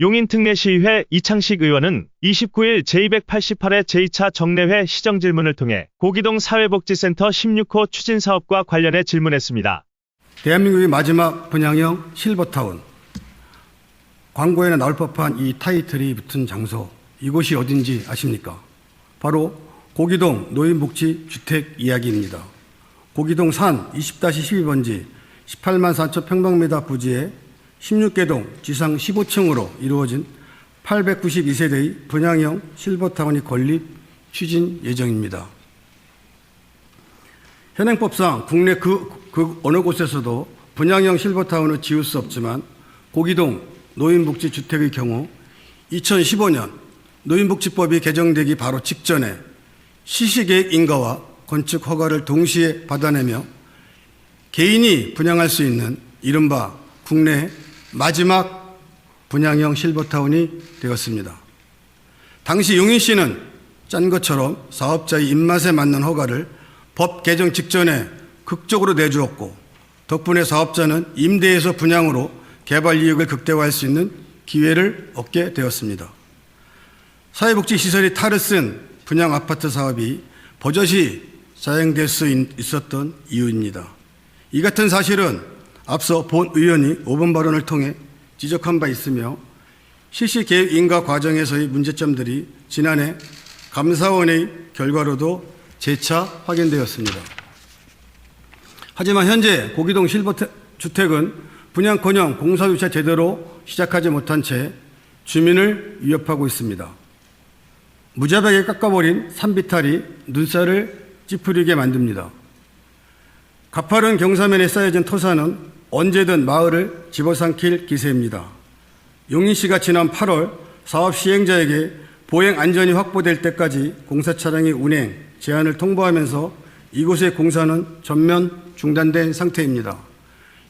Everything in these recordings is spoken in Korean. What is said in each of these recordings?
용인특례시의회 이창식 의원은 29일 제288회 제2차 정례회 시정질문을 통해 고기동 사회복지센터 16호 추진사업과 관련해 질문했습니다. 대한민국의 마지막 분양형 실버타운. 광고에나 나올 법한 이 타이틀이 붙은 장소, 이곳이 어딘지 아십니까? 바로 고기동 노인복지주택 이야기입니다. 고기동 산 20-12번지 18만 4천 평방미터 부지에 16개 동 지상 15층으로 이루어진 892세대의 분양형 실버타운이 건립 추진 예정입니다. 현행법상 국내 그 어느 곳에서도 분양형 실버타운을 지을 수 없지만 고기동 노인복지주택의 경우 2015년 노인복지법이 개정되기 바로 직전에 실시계획 인가와 건축 허가를 동시에 받아내며 개인이 분양할 수 있는 이른바 국내 마지막 분양형 실버타운이 되었습니다. 당시 용인시는 짠 것처럼 사업자의 입맛에 맞는 허가를 법 개정 직전에 극적으로 내주었고 덕분에 사업자는 임대에서 분양으로 개발 이익을 극대화할 수 있는 기회를 얻게 되었습니다. 사회복지시설이 탈을 쓴 분양 아파트 사업이 버젓이 자행될 수 있었던 이유입니다. 이 같은 사실은 앞서 본 의원이 5번 발언을 통해 지적한 바 있으며 실시계획 인가 과정에서의 문제점들이 지난해 감사원의 결과로도 재차 확인되었습니다. 하지만 현재 고기동 실버주택은 분양커녕 공사조차 제대로 시작하지 못한 채 주민을 위협하고 있습니다. 무자백에 깎아버린 산비탈이 눈살을 찌푸리게 만듭니다. 가파른 경사면에 쌓여진 토사는 언제든 마을을 집어삼킬 기세입니다. 용인시가 지난 8월 사업 시행자에게 보행 안전이 확보될 때까지 공사 차량의 운행 제한을 통보하면서 이곳의 공사는 전면 중단된 상태입니다.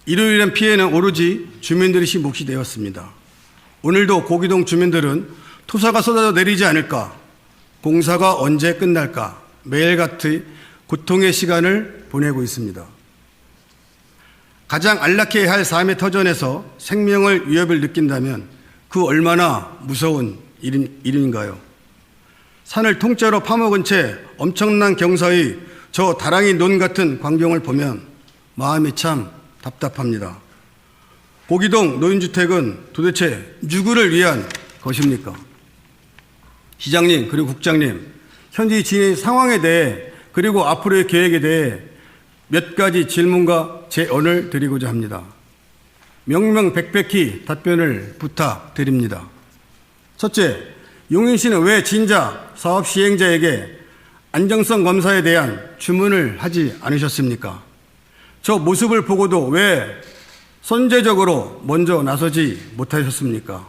이로 인한 피해는 오로지 주민들이 몫이 오늘도 고기동 주민들은 토사가 쏟아져 내리지 않을까, 공사가 언제 끝날까 매일같이 고통의 시간을 보내고 있습니다. 가장 안락해야 할 삶의 터전에서 생명을 위협을 느낀다면 그 얼마나 무서운 일인가요? 산을 통째로 파먹은 채 엄청난 경사의 저 다랑이 논 같은 광경을 보면 마음이 참 답답합니다. 고기동 노인주택은 도대체 누구를 위한 것입니까? 시장님 그리고 국장님, 현재 진행 상황에 대해 그리고 앞으로의 계획에 대해 몇 가지 질문과 제언을 드리고자 합니다. 명명백백히 답변을 부탁드립니다. 첫째, 용인시는 왜 진작 사업 시행자에게 안정성 검사에 대한 주문을 하지 않으셨습니까? 저 모습을 보고도 왜 선제적으로 먼저 나서지 못하셨습니까?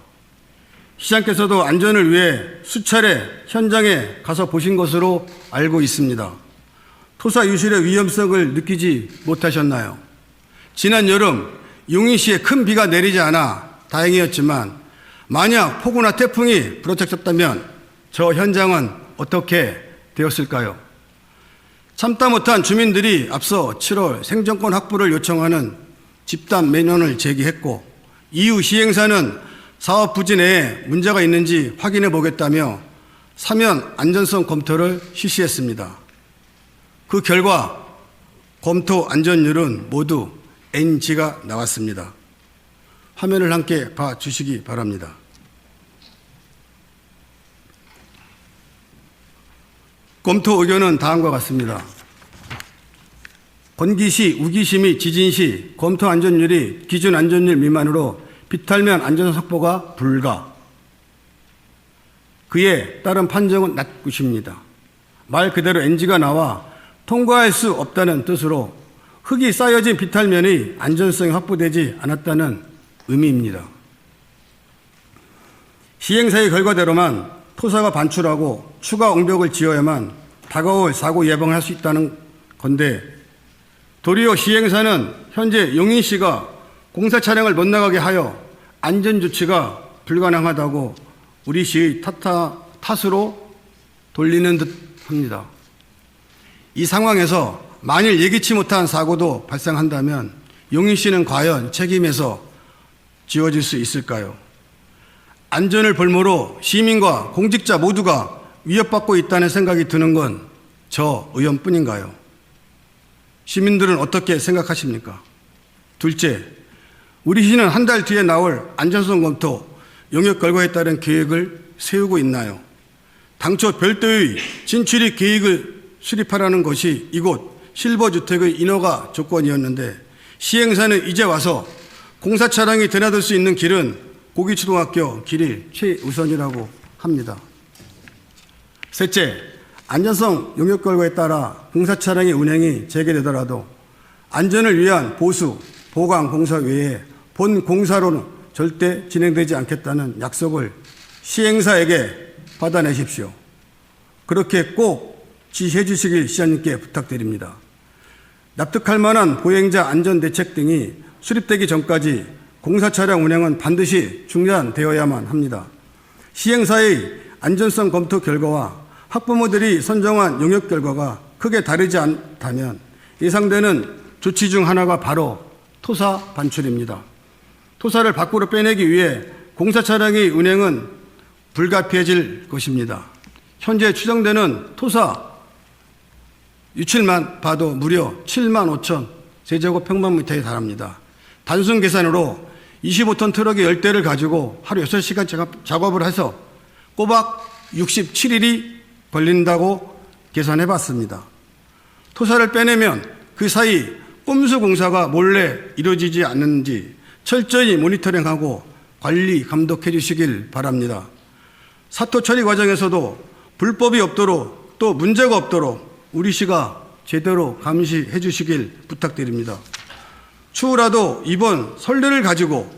시장께서도 안전을 위해 수차례 현장에 가서 보신 것으로 알고 있습니다. 토사 유실의 위험성을 느끼지 못하셨나요? 지난 여름 용인시에 큰 비가 내리지 않아 다행이었지만 만약 폭우나 태풍이 불어닥쳤다면 저 현장은 어떻게 되었을까요? 참다 못한 주민들이 앞서 7월 생존권 확보를 요청하는 집단 민원을 제기했고 이후 시행사는 사업 부지 내에 문제가 있는지 확인해 보겠다며 사면 안전성 검토를 실시했습니다. 그 결과 검토 안전율은 모두 NG가 나왔습니다. 화면을 함께 봐주시기 바랍니다. 검토 의견은 다음과 같습니다. 건기시, 우기시 및 지진시 검토 안전율이 기준 안전율 미만으로 비탈면 안전 확보가 불가. 그에 따른 판정은 낮굿입니다. 말 그대로 NG가 나와 통과할 수 없다는 뜻으로 흙이 쌓여진 비탈면의 안전성이 확보되지 않았다는 의미입니다. 시행사의 결과대로만 토사가 반출하고 추가 응벽을 지어야만 다가올 사고 예방을 할 수 있다는 건데 도리어 시행사는 현재 용인시가 공사 차량을 못 나가게 하여 안전조치가 불가능하다고 우리 시의 탓으로 돌리는 듯 합니다. 이 상황에서 만일 예기치 못한 사고도 발생한다면 용인시는 과연 책임에서 지워질 수 있을까요? 안전을 볼모로 시민과 공직자 모두가 위협받고 있다는 생각이 드는 건 저 의원뿐인가요? 시민들은 어떻게 생각하십니까? 둘째, 우리 시는 한 달 뒤에 나올 안전성 검토 용역 결과에 따른 계획을 세우고 있나요? 당초 별도의 진출입 계획을 수립하라는 것이 이곳 실버주택의 인허가 조건이었는데 시행사는 이제 와서 공사 차량이 드나들 수 있는 길은 고기초등학교 길이 최우선이라고 합니다. 셋째, 안전성 용역 결과에 따라 공사 차량의 운행이 재개되더라도 안전을 위한 보수, 보강 공사 외에 본 공사로는 절대 진행되지 않겠다는 약속을 시행사에게 받아내십시오. 그렇게 꼭 지시해 주시길 시장님께 부탁드립니다. 납득할 만한 보행자 안전 대책 등이 수립되기 전까지 공사 차량 운행은 반드시 중단되어야만 합니다. 시행사의 안전성 검토 결과와 학부모들이 선정한 용역 결과가 크게 다르지 않다면 예상되는 조치 중 하나가 바로 토사 반출입니다. 토사를 밖으로 빼내기 위해 공사 차량의 운행은 불가피해질 것입니다. 현재 추정되는 토사 유출만 봐도 무려 7만 5천 세제곱평방미터에 달합니다. 단순 계산으로 25톤 트럭이 10대를 가지고 하루 6시간 작업을 해서 꼬박 67일이 걸린다고 계산해 봤습니다. 토사를 빼내면 그 사이 꼼수 공사가 몰래 이루어지지 않는지 철저히 모니터링하고 관리, 감독해 주시길 바랍니다. 사토 처리 과정에서도 불법이 없도록 또 문제가 없도록 우리 시가 제대로 감시해 주시길 부탁드립니다. 추후라도 이번 선례를 가지고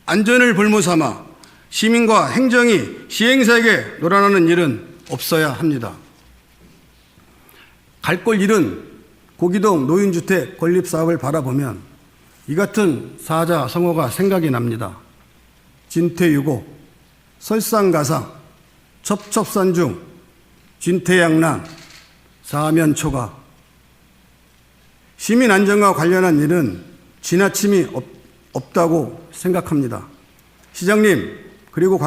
안전을 볼모 삼아 시민과 행정이 시행사에게 놀아나는 일은 없어야 합니다. 갈 걸 잃은 고기동 노인주택 건립사업을 바라보면 이 같은 사자성어가 생각이 납니다. 진퇴유고, 설상가상, 첩첩산중, 진퇴양난, 사면초가. 시민 안전과 관련한 일은 지나침이 없다고 생각합니다. 시장님, 그리고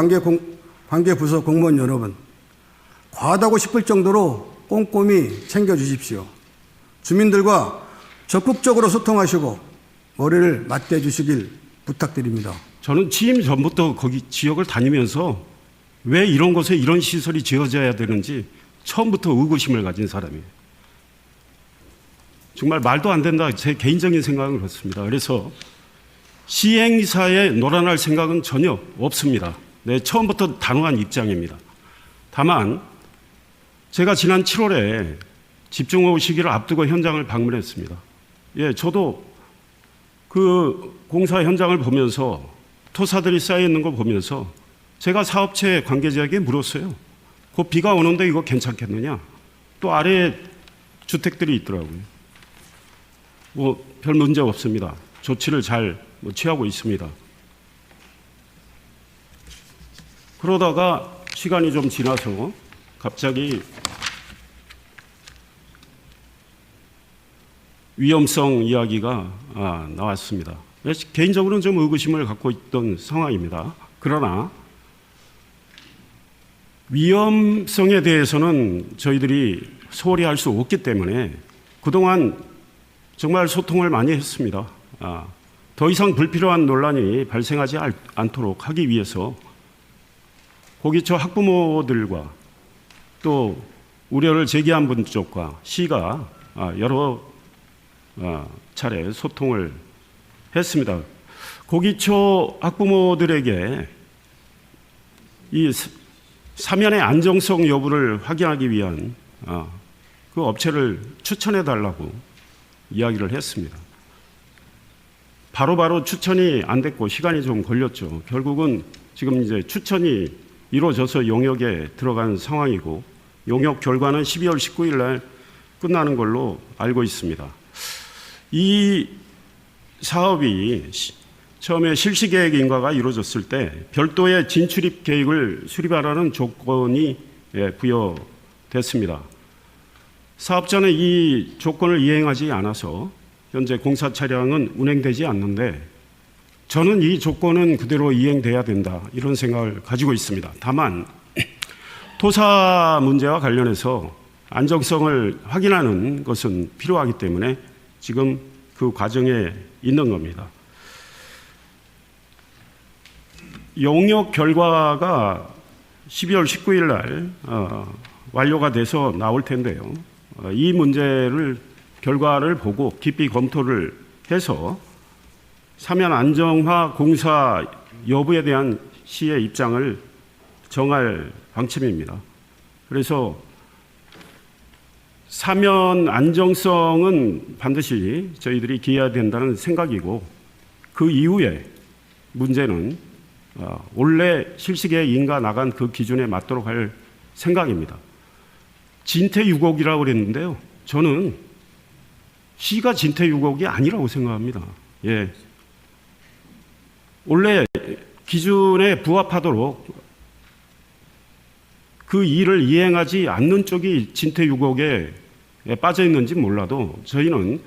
관계부서 공무원 여러분, 과하다고 싶을 정도로 꼼꼼히 챙겨주십시오. 주민들과 적극적으로 소통하시고 머리를 맞대주시길 부탁드립니다. 저는 취임 전부터 거기 지역을 다니면서 왜 이런 곳에 이런 시설이 지어져야 되는지 처음부터 의구심을 가진 사람이에요. 정말 말도 안 된다. 제 개인적인 생각은 그렇습니다. 그래서 시행사에 놀아날 생각은 전혀 없습니다. 네, 처음부터 단호한 입장입니다. 다만 제가 지난 7월에 집중호우 시기를 앞두고 현장을 방문했습니다. 예, 저도 그 공사 현장을 보면서 토사들이 쌓여 있는 거 보면서 제가 사업체 관계자에게 물었어요. 그 비가 오는데 이거 괜찮겠느냐? 또 아래에 주택들이 있더라고요. 뭐 별 문제 없습니다. 조치를 잘 취하고 있습니다. 그러다가 시간이 좀 지나서 갑자기 위험성 이야기가 나왔습니다. 개인적으로는 좀 의구심을 갖고 있던 상황입니다. 그러나 위험성에 대해서는 저희들이 소홀히 할 수 없기 때문에 그동안 정말 소통을 많이 했습니다. 더 이상 불필요한 논란이 발생하지 않도록 하기 위해서 고기초 학부모들과 또 우려를 제기한 분 쪽과 시가 여러 차례 소통을 했습니다. 고기초 학부모들에게 이 사면의 안정성 여부를 확인하기 위한 그 업체를 추천해 달라고 이야기를 했습니다. 바로바로 추천이 안 됐고 시간이 좀 걸렸죠. 결국은 지금 이제 추천이 이루어져서 용역에 들어간 상황이고 용역 결과는 12월 19일 날 끝나는 걸로 알고 있습니다. 이 사업이 처음에 실시 계획 인가가 이루어졌을 때 별도의 진출입 계획을 수립하라는 조건이 부여됐습니다. 사업자는 이 조건을 이행하지 않아서 현재 공사 차량은 운행되지 않는데 저는 이 조건은 그대로 이행돼야 된다 이런 생각을 가지고 있습니다. 다만 토사 문제와 관련해서 안정성을 확인하는 것은 필요하기 때문에 지금 그 과정에 있는 겁니다. 용역 결과가 12월 19일 날 완료가 돼서 나올 텐데요. 이 문제를 결과를 보고 깊이 검토를 해서 사면 안정화 공사 여부에 대한 시의 입장을 정할 방침입니다. 그래서 사면 안정성은 반드시 저희들이 기해야 된다는 생각이고 그 이후에 문제는 원래 실시계에 인가 나간 그 기준에 맞도록 할 생각입니다. 진퇴유곡이라고 그랬는데요. 저는 시가 진퇴유곡이 아니라고 생각합니다. 예. 원래 기준에 부합하도록 그 일을 이행하지 않는 쪽이 진퇴유곡에 빠져 있는지 몰라도 저희는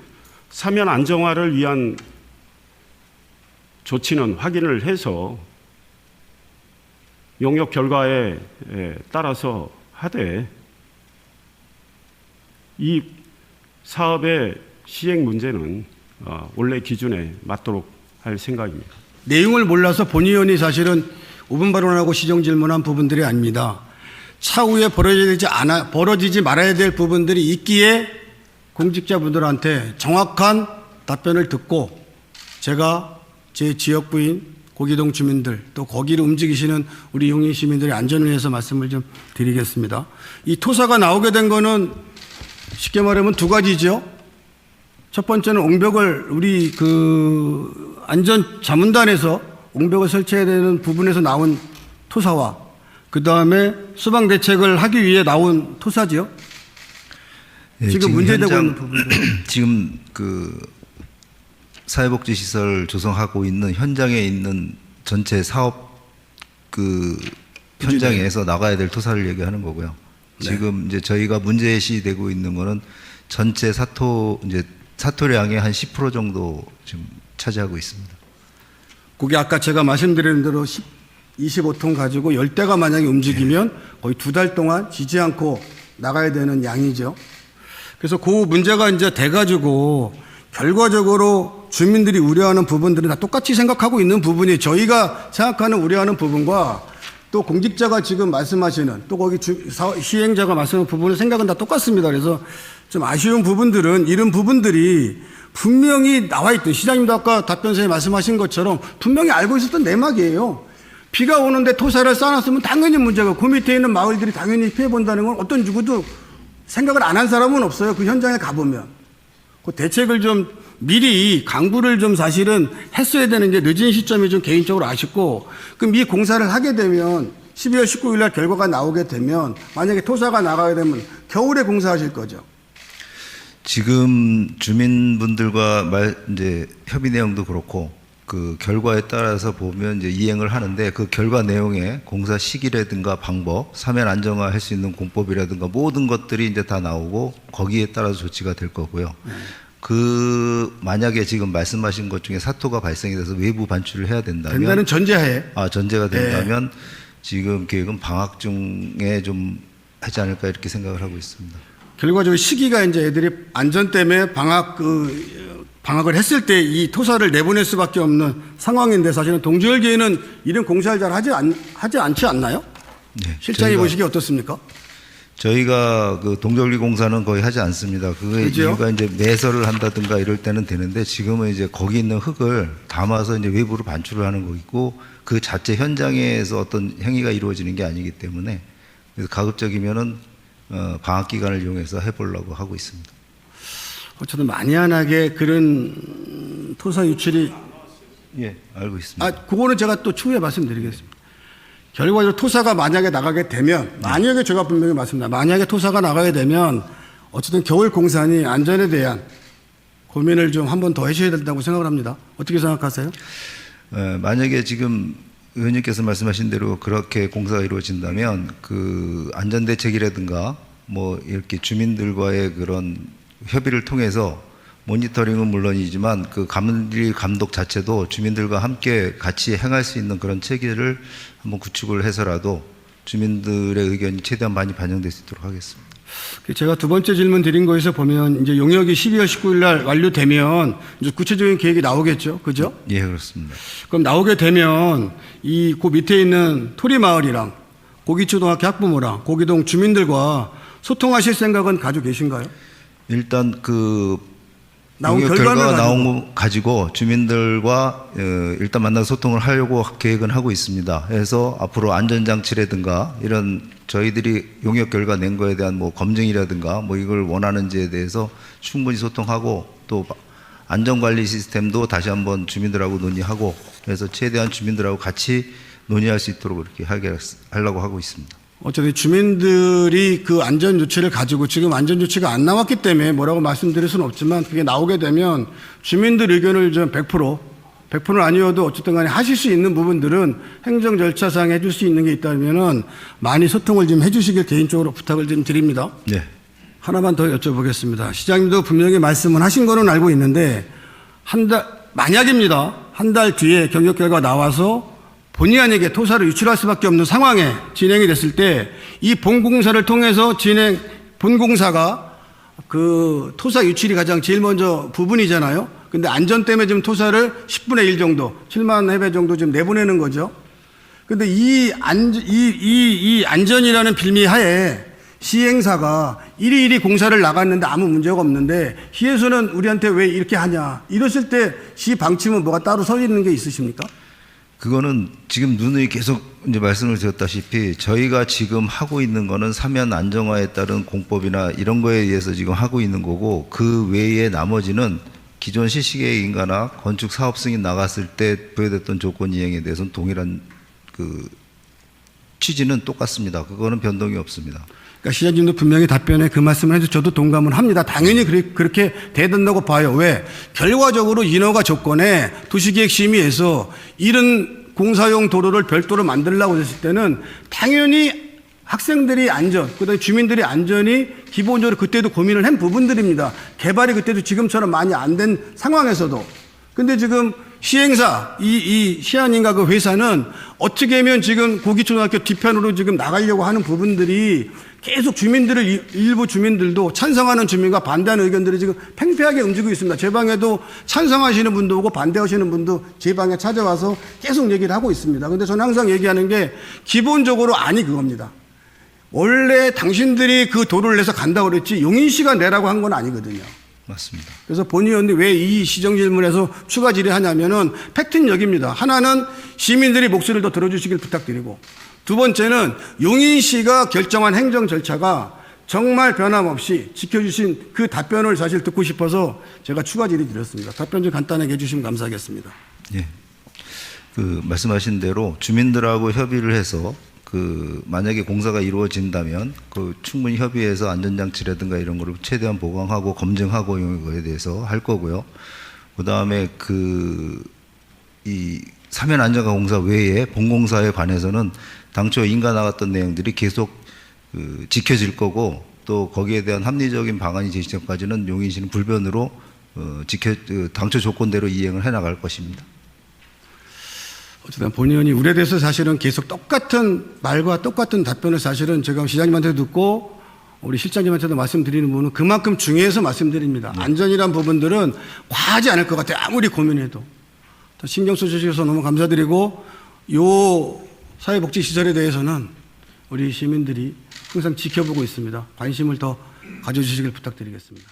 사면 안정화를 위한 조치는 확인을 해서 용역 결과에 따라서 하되 이 사업의 시행 문제는 원래 기준에 맞도록 할 생각입니다. 내용을 몰라서 본 의원이 사실은 5분 발언하고 시정 질문한 부분들이 아닙니다. 차후에 벌어지지 말아야 될 부분들이 있기에 공직자분들한테 정확한 답변을 듣고 제가 제 지역구인 고기동 주민들 또 거기를 움직이시는 우리 용인 시민들의 안전을 위해서 말씀을 좀 드리겠습니다. 이 토사가 나오게 된 거는 쉽게 말하면 두 가지죠. 첫 번째는 옹벽을 우리 그 안전자문단에서 옹벽을 설치해야 되는 부분에서 나온 토사와 그 다음에 수방 대책을 하기 위해 나온 토사지요. 네, 지금 문제되고 있는 부분들. 지금 그 사회복지시설 조성하고 있는 현장에 있는 전체 사업 그 현장에서 나가야 될 토사를 얘기하는 거고요. 네. 지금 이제 저희가 문제시되고 있는 거는 전체 사토량의 한 10% 정도 지금 차지하고 있습니다. 그게 아까 제가 말씀드린 대로 25톤 가지고 10대가 만약에 움직이면 거의 2달 동안 지지 않고 나가야 되는 양이죠. 그래서 그 문제가 이제 돼가지고 결과적으로 주민들이 우려하는 부분들은 다 똑같이 생각하고 있는 부분이 저희가 생각하는 우려하는 부분과 또 공직자가 지금 말씀하시는 또 거기 시행자가 말씀하는 부분의 생각은 다 똑같습니다. 그래서 좀 아쉬운 부분들은 이런 부분들이 분명히 나와 있던 시장님도 아까 답변서에 말씀하신 것처럼 분명히 알고 있었던 내막이에요. 비가 오는데 토사를 쌓아놨으면 당연히 문제가 그 밑에 있는 마을들이 당연히 피해본다는 건 어떤 누구도 생각을 안 한 사람은 없어요. 그 현장에 가보면. 그 대책을 좀 미리 강구를 좀 사실은 했어야 되는 게 늦은 시점이 좀 개인적으로 아쉽고 그럼 이 공사를 하게 되면 12월 19일 날 결과가 나오게 되면 만약에 토사가 나가게 되면 겨울에 공사하실 거죠. 지금 주민분들과 이제 협의 내용도 그렇고 그 결과에 따라서 보면 이제 이행을 하는데 그 결과 내용에 공사 시기라든가 방법, 사면 안정화 할 수 있는 공법이라든가 모든 것들이 이제 다 나오고 거기에 따라서 조치가 될 거고요. 그 만약에 지금 말씀하신 것 중에 사토가 발생이 돼서 외부 반출을 해야 된다는 전제하에. 전제가 된다면 지금 계획은 방학 중에 좀 하지 않을까 이렇게 생각을 하고 있습니다. 결과적으로 시기가 이제 애들이 안전 때문에 방학을 했을 때 이 토사를 내보낼 수밖에 없는 상황인데 사실은 동지열기에는 이런 공사를 잘 하지 않지 않나요? 네, 실장이 보시기에 어떻습니까? 저희가 그 동절기 공사는 거의 하지 않습니다. 그게 그죠? 이유가 이제 매설을 한다든가 이럴 때는 되는데 지금은 이제 거기 있는 흙을 담아서 이제 외부로 반출을 하는 거고 그 자체 현장에서 어떤 행위가 이루어지는 게 아니기 때문에 그래서 가급적이면은 방학 기간을 이용해서 해보려고 하고 있습니다. 저도 만연하게 그런 토사 유출이 예, 알고 있습니다. 그거는 제가 또 추후에 말씀드리겠습니다. 결과적으로 토사가 만약에 나가게 되면 만약에 제가 분명히 말씀드립니다. 만약에 토사가 나가게 되면 어쨌든 겨울 공사니 안전에 대한 고민을 좀 한 번 더 하셔야 된다고 생각을 합니다. 어떻게 생각하세요? 만약에 지금 의원님께서 말씀하신 대로 그렇게 공사가 이루어진다면 그 안전대책이라든가 뭐 이렇게 주민들과의 그런 협의를 통해서 모니터링은 물론이지만 그 감리 감독 자체도 주민들과 함께 같이 행할 수 있는 그런 체계를 한번 구축을 해서라도 주민들의 의견이 최대한 많이 반영될 수 있도록 하겠습니다. 제가 두 번째 질문 드린 거에서 보면 이제 용역이 12월 19일 날 완료되면 이제 구체적인 계획이 나오겠죠. 그죠? 예, 그렇습니다. 그럼 나오게 되면 그 밑에 있는 토리마을이랑 고기초등학교 학부모랑 고기동 주민들과 소통하실 생각은 가지고 계신가요? 일단 그 나온 용역 결과를 결과가 나온 거 가지고 주민들과 일단 만나서 소통을 하려고 계획은 하고 있습니다. 그래서 앞으로 안전장치라든가 이런 저희들이 용역 결과 낸 거에 대한 뭐 검증이라든가 뭐 이걸 원하는지에 대해서 충분히 소통하고 또 안전관리 시스템도 다시 한번 주민들하고 논의하고 그래서 최대한 주민들하고 같이 논의할 수 있도록 그렇게 하려고 하고 있습니다. 어차피 주민들이 그 안전조치를 가지고 지금 안전조치가 안 나왔기 때문에 뭐라고 말씀드릴 수는 없지만 그게 나오게 되면 주민들 의견을 좀 100%는 아니어도 어쨌든 간에 하실 수 있는 부분들은 행정 절차상 해줄 수 있는 게 있다면은 많이 소통을 좀 해주시길 개인적으로 부탁을 좀 드립니다. 네. 하나만 더 여쭤보겠습니다. 시장님도 분명히 말씀을 하신 거는 알고 있는데 만약입니다. 한 달 뒤에 경력 결과 나와서 본의 아니게 토사를 유출할 수밖에 없는 상황에 진행이 됐을 때 이 본공사를 통해서 본공사가 그 토사 유출이 가장 제일 먼저 부분이잖아요. 근데 안전 때문에 지금 토사를 10분의 1 정도, 7만 회배 정도 지금 내보내는 거죠. 근데 이 안전이라는 빌미 하에 시행사가 일일이 공사를 나갔는데 아무 문제가 없는데 시에서는 우리한테 왜 이렇게 하냐. 이랬을 때 시 방침은 뭐가 따로 서 있는 게 있으십니까? 그거는 지금 누누이 계속 이제 말씀을 드렸다시피 저희가 지금 하고 있는 거는 사면 안정화에 따른 공법이나 이런 거에 의해서 지금 하고 있는 거고 그 외에 나머지는 기존 실시계획 인가나 건축 사업 승인 나갔을 때 부여됐던 조건 이행에 대해서는 동일한 그 취지는 똑같습니다. 그거는 변동이 없습니다. 그러니까 시장님도 분명히 답변에 그 말씀을 해서 저도 동감을 합니다. 당연히 그렇게 돼야 된다고 봐요. 왜? 결과적으로 인허가 조건에 도시계획심의에서 이런 공사용 도로를 별도로 만들려고 했을 때는 당연히 학생들이 안전, 그다음에 주민들이 안전이 기본적으로 그때도 고민을 한 부분들입니다. 개발이 그때도 지금처럼 많이 안 된 상황에서도. 근데 지금 시행사, 이 시안인가 그 회사는 어떻게 하면 지금 고기초등학교 뒤편으로 지금 나가려고 하는 부분들이 계속 일부 주민들도 찬성하는 주민과 반대하는 의견들이 지금 팽팽하게 움직이고 있습니다. 제 방에도 찬성하시는 분도 오고 반대하시는 분도 제 방에 찾아와서 계속 얘기를 하고 있습니다. 근데 저는 항상 얘기하는 게 기본적으로 아니 그겁니다. 원래 당신들이 그 도로를 내서 간다고 그랬지 용인시가 내라고 한 건 아니거든요. 맞습니다. 그래서 본의원이 왜 이 시정 질문에서 추가 질의하냐면은 팩트는 여기입니다. 하나는 시민들이 목소리를 더 들어주시길 부탁드리고 두 번째는 용인시가 결정한 행정 절차가 정말 변함없이 지켜주신 그 답변을 사실 듣고 싶어서 제가 추가 질의 드렸습니다. 답변 좀 간단하게 해주시면 감사하겠습니다. 예. 그 말씀하신 대로 주민들하고 협의를 해서 그 만약에 공사가 이루어진다면 그 충분히 협의해서 안전장치라든가 이런 거를 최대한 보강하고 검증하고 이런 거에 대해서 할 거고요. 그 다음에 이 사면 안전화 공사 외에 본공사에 관해서는 당초 인가 나갔던 내용들이 계속 지켜질 거고 또 거기에 대한 합리적인 방안이 제시되기까지는 용인시는 불변으로 당초 조건대로 이행을 해나갈 것입니다. 어쨌든 본의원이 우려돼서 사실은 계속 똑같은 말과 똑같은 답변을 사실은 제가 시장님한테도 듣고 우리 실장님한테도 말씀드리는 부분은 그만큼 중요해서 말씀드립니다. 네. 안전이란 부분들은 과하지 않을 것 같아요. 아무리 고민해도. 신경 써주셔서 너무 감사드리고 요 사회복지시설에 대해서는 우리 시민들이 항상 지켜보고 있습니다. 관심을 더 가져주시길 부탁드리겠습니다.